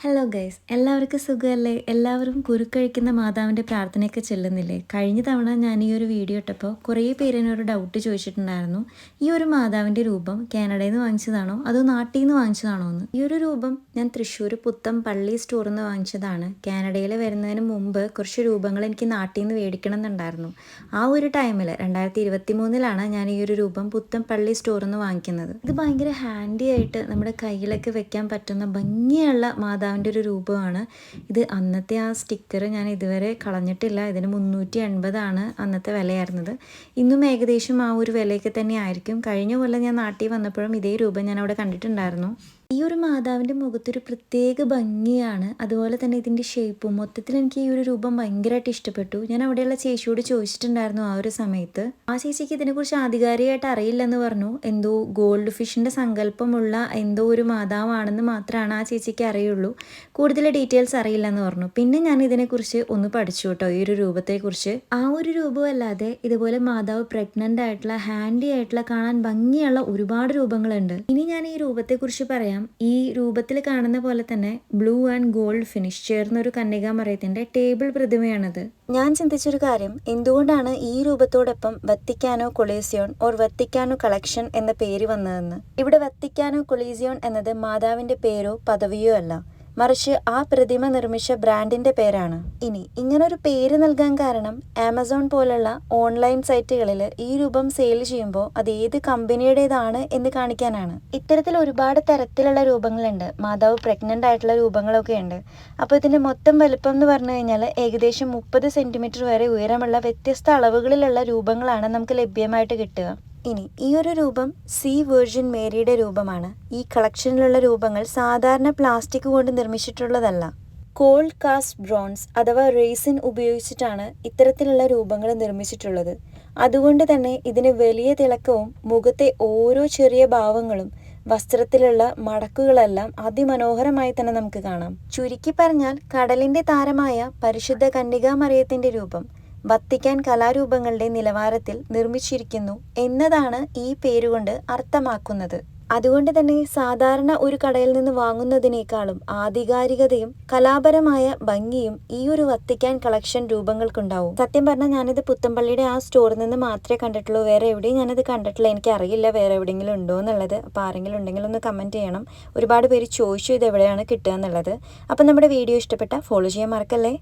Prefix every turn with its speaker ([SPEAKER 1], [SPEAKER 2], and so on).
[SPEAKER 1] Hello guys, എല്ലാവർക്കും സുഖമല്ലേ? എല്ലാവരും കുരുക്കഴിക്കുന്ന മാതാവിൻ്റെ പ്രാർത്ഥനയൊക്കെ ചെല്ലുന്നില്ലേ? കഴിഞ്ഞ തവണ ഞാൻ ഈ ഒരു വീഡിയോ ഇട്ടപ്പോൾ കുറേ പേര് എന്നൊരു ഡൗട്ട് ചോദിച്ചിട്ടുണ്ടായിരുന്നു. ഈ ഒരു മാതാവിൻ്റെ രൂപം കാനഡയിൽ നിന്ന് വാങ്ങിച്ചതാണോ അതോ നാട്ടിൽ നിന്ന് വാങ്ങിച്ചതാണോ എന്ന്. ഈ ഒരു രൂപം ഞാൻ തൃശ്ശൂർ പുത്തം പള്ളി സ്റ്റോറിൽ നിന്ന് വാങ്ങിച്ചതാണ്. കാനഡയിൽ വരുന്നതിന് മുമ്പ് കുറച്ച് രൂപങ്ങൾ എനിക്ക് നാട്ടിൽ നിന്ന് മേടിക്കണം എന്നുണ്ടായിരുന്നു. ആ ഒരു ടൈമിൽ 2023 ഞാൻ ഈ ഒരു രൂപം പുത്തം പള്ളി സ്റ്റോറിൽ നിന്ന് വാങ്ങിക്കുന്നത്. ഇത് ഭയങ്കര ഹാൻഡി ആയിട്ട് നമ്മുടെ കയ്യിലൊക്കെ വെക്കാൻ പറ്റുന്ന ഭംഗിയുള്ള മാതാവിൻ്റെ ഒരു രൂപമാണ് ഇത്. അന്നത്തെ ആ സ്റ്റിക്കർ ഞാൻ ഇതുവരെ കളഞ്ഞിട്ടില്ല. ഇതിന് 380 അന്നത്തെ വിലയായിരുന്നത്. ഇന്നും ഏകദേശം ആ ഒരു വിലയൊക്കെ തന്നെ ആയിരിക്കും. കഴിഞ്ഞ കൊല്ലം ഞാൻ നാട്ടിൽ വന്നപ്പോഴും ഇതേ രൂപം ഞാൻ അവിടെ കണ്ടിട്ടുണ്ടായിരുന്നു. ഈ ഒരു മാതാവിൻ്റെ മുഖത്തൊരു പ്രത്യേക ഭംഗിയാണ്. അതുപോലെ തന്നെ ഇതിൻ്റെ ഷേപ്പും മൊത്തത്തിൽ എനിക്ക് ഈ ഒരു രൂപം ഭയങ്കരമായിട്ട് ഇഷ്ടപ്പെട്ടു. ഞാൻ അവിടെയുള്ള ചേച്ചിയോട് ചോദിച്ചിട്ടുണ്ടായിരുന്നു ആ ഒരു സമയത്ത്. ആ ചേച്ചിക്ക് ഇതിനെക്കുറിച്ച് ആധികാരികമായിട്ട് അറിയില്ലെന്ന് പറഞ്ഞു. എന്തോ ഗോൾഡ് ഫിഷിൻ്റെ സങ്കല്പമുള്ള എന്തോ ഒരു മാതാവാണെന്ന് മാത്രമാണ് ആ ചേച്ചിക്ക് അറിയുള്ളൂ. കൂടുതൽ ഡീറ്റെയിൽസ് അറിയില്ലെന്ന് പറഞ്ഞു. പിന്നെ ഞാൻ ഇതിനെക്കുറിച്ച് ഒന്ന് പഠിച്ചു കേട്ടോ, ഈ ഒരു രൂപത്തെക്കുറിച്ച്. ആ ഒരു രൂപമല്ലാതെ ഇതുപോലെ മാതാവ് പ്രഗ്നൻ്റ് ആയിട്ടുള്ള ഹാൻഡി ആയിട്ടുള്ള കാണാൻ ഭംഗിയുള്ള ഒരുപാട് രൂപങ്ങളുണ്ട്. ഇനി ഞാൻ ഈ രൂപത്തെക്കുറിച്ച് പറയാം. ഈ രൂപത്തിൽ കാണുന്ന പോലെ തന്നെ ബ്ലൂ ആൻഡ് ഗോൾഡ് ഫിനിഷ് ചേർന്ന ഒരു കന്യകാമറിയത്തിന്റെ ടേബിൾ പ്രതിമയാണത്. ഞാൻ ചിന്തിച്ചൊരു കാര്യം, എന്തുകൊണ്ടാണ് ഈ രൂപത്തോടൊപ്പം വത്തിക്കാനോ കൊളീസിയോൺ ഓർ വത്തിക്കാനോ കളക്ഷൻ എന്ന പേര് വന്നതെന്ന്. ഇവിടെ വത്തിക്കാനോ കൊളീസിയോൺ എന്നത് മാതാവിന്റെ പേരോ പദവിയോ അല്ല, മറിച്ച് ആ പ്രതിമ നിർമ്മിച്ച ബ്രാൻഡിന്റെ പേരാണ്. ഇനി ഇങ്ങനൊരു പേര് നൽകാൻ കാരണം ആമസോൺ പോലുള്ള ഓൺലൈൻ സൈറ്റുകളിൽ ഈ രൂപം സെയിൽ ചെയ്യുമ്പോൾ അത് ഏത് കമ്പനിയുടേതാണ് എന്ന് കാണിക്കാനാണ്. ഇത്തരത്തിൽ ഒരുപാട് തരത്തിലുള്ള രൂപങ്ങളുണ്ട്. മാതാവ് പ്രഗ്നന്റ് ആയിട്ടുള്ള രൂപങ്ങളൊക്കെ ഉണ്ട്. അപ്പോൾ ഇതിന്റെ മൊത്തം വലുപ്പം എന്ന് പറഞ്ഞു കഴിഞ്ഞാൽ ഏകദേശം 30 സെന്റിമീറ്റർ വരെ ഉയരമുള്ള വ്യത്യസ്ത അളവുകളിലുള്ള രൂപങ്ങളാണ് നമുക്ക് ലഭ്യമായിട്ട് കിട്ടുക. ഇനി ഈ ഒരു രൂപം സീ വെർജിൻ മേരിയുടെ രൂപമാണ്. ഈ കളക്ഷനിലുള്ള രൂപങ്ങൾ സാധാരണ പ്ലാസ്റ്റിക് കൊണ്ട് നിർമ്മിച്ചിട്ടുള്ളതല്ല. കോൾഡ് കാസ്റ്റ് ബ്രോൺസ് അഥവാ റേസിൻ ഉപയോഗിച്ചിട്ടാണ് ഇത്തരത്തിലുള്ള രൂപങ്ങൾ നിർമ്മിച്ചിട്ടുള്ളത്. അതുകൊണ്ട് തന്നെ ഇതിന് വലിയ തിളക്കവും മുഖത്തെ ഓരോ ചെറിയ ഭാവങ്ങളും വസ്ത്രത്തിലുള്ള മടക്കുകളെല്ലാം അതിമനോഹരമായി തന്നെ നമുക്ക് കാണാം. ചുരുക്കി പറഞ്ഞാൽ കടലിന്റെ താരമായ പരിശുദ്ധ കന്യകാമറിയത്തിന്റെ രൂപം വത്തിക്കാൻ കലാരൂപങ്ങളുടെ നിലവാരത്തിൽ നിർമ്മിച്ചിരിക്കുന്നു എന്നതാണ് ഈ പേരുകൊണ്ട് അർത്ഥമാക്കുന്നത്. അതുകൊണ്ട് തന്നെ സാധാരണ ഒരു കടയിൽ നിന്ന് വാങ്ങുന്നതിനേക്കാളും ആധികാരികതയും കലാപരമായ ഭംഗിയും ഈ ഒരു വത്തിക്കാൻ കളക്ഷൻ രൂപങ്ങൾക്കുണ്ടാവും. സത്യം പറഞ്ഞാൽ ഞാനിത് പുത്തമ്പള്ളിയുടെ ആ സ്റ്റോറിൽ നിന്ന് മാത്രമേ കണ്ടിട്ടുള്ളൂ. വേറെ എവിടെയും ഞാനത് കണ്ടിട്ടില്ല. എനിക്കറിയില്ല വേറെ എവിടെയെങ്കിലും ഉണ്ടോ എന്നുള്ളത്. അപ്പോൾ ആരെങ്കിലും ഉണ്ടെങ്കിൽ ഒന്ന് കമൻറ്റ് ചെയ്യണം. ഒരുപാട് പേര് ചോദിച്ചു ഇത് എവിടെയാണ് കിട്ടുക എന്നുള്ളത്. അപ്പം നമ്മുടെ വീഡിയോ ഇഷ്ടപ്പെട്ട ഫോളോ ചെയ്യാൻ മറക്കല്ലേ.